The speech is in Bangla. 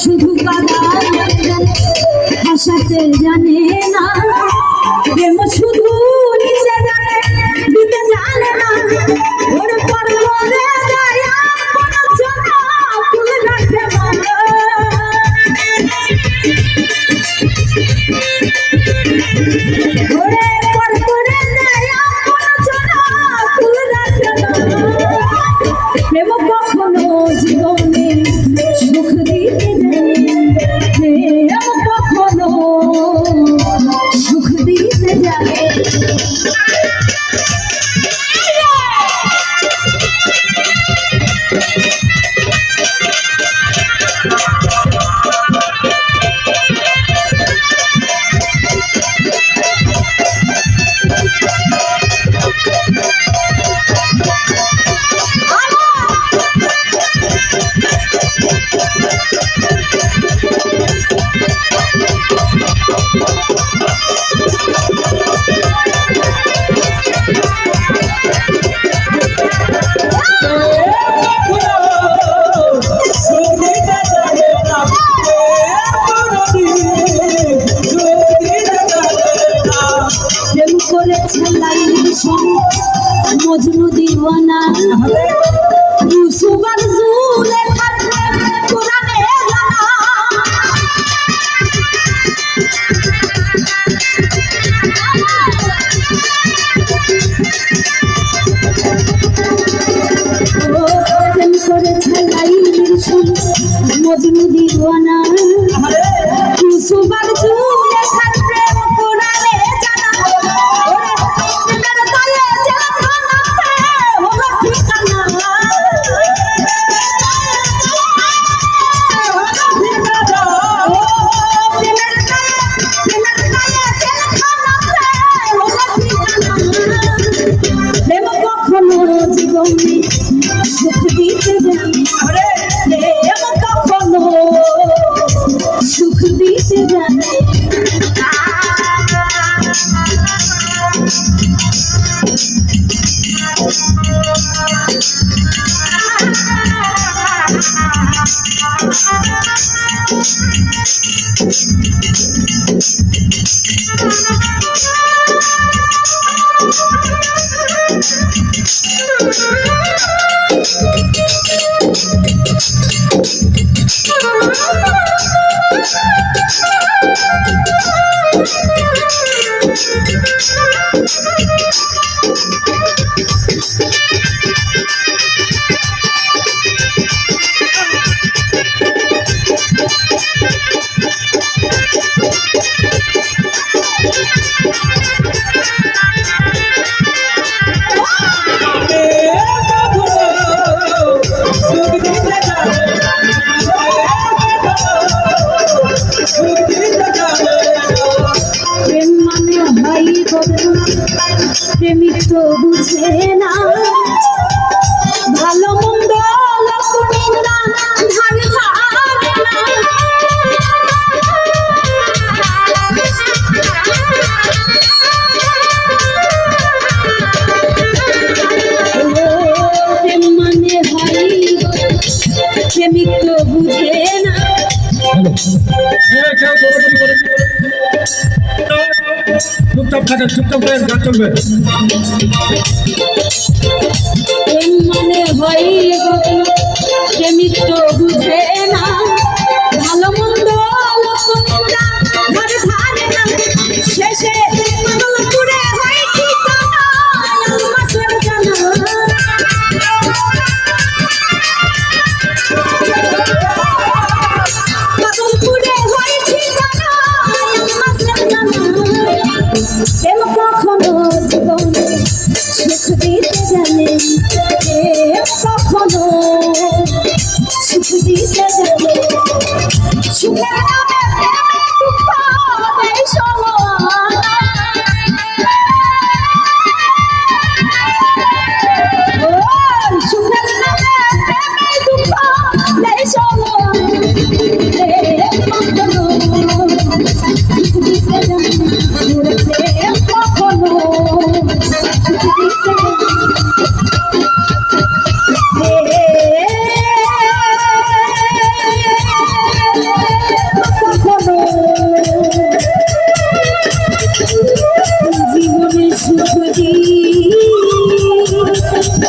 শুধু ভাষাতে জানে না, প্রেম শুধু নিতে জানে, দিতে জানে না। ওর পরবরে দয়া কোনো জনা ফুল রাখে না। ওরে পরবরে দয়া কোনো জনা ফুল রাখে না। প্রেম কখনো জীবনে সুখ দিতে জানে, প্রেম কখনো সুখ দিতে জানে। মজনু দিওয়ানা ইউসুফ আর জুলেখা কোরআনে জানা। ও প্রেম করেছে লাইলির সঙ্গে মজনু দিওয়ানা ইউসুফ আর জুলেখা প্রেম কোরআনে জানা। সুখ দিতে জানি, প্রেম কখনো সুখ দিতে জানি। প্রেমিক তো বুঝে না ভালো মন্দ লোক নিন্দা ধান ধারে না। প্রেম মানে হয় প্রেমিক তো বুঝে না। চুপচাপ থাকে, চুপচাপ করে গান চলবে। প্রেম মানে হয় প্রেমিক তো বুঝে না ভালো মন্দ লোক নিন্দা ধারে ধারে না। শেষে পাগলপুরে হয় ঠিকানা মাসের জানা। পাগলপুরে হয় ঠিকানা মাসের জানা। প্রেম কখনো জীবনে সুখ দিতে জানে, প্রেম কখনো সুখ দিতে জানে। সুখের নামে প্রেমে দুঃখ দেয় সমান। সুখের নামে প্রেমে দুঃখ দেয় সমান। প্রেম কখনো সুখ দিতে জানে, প্রেম কখনো সুখ দিতে জানে। রে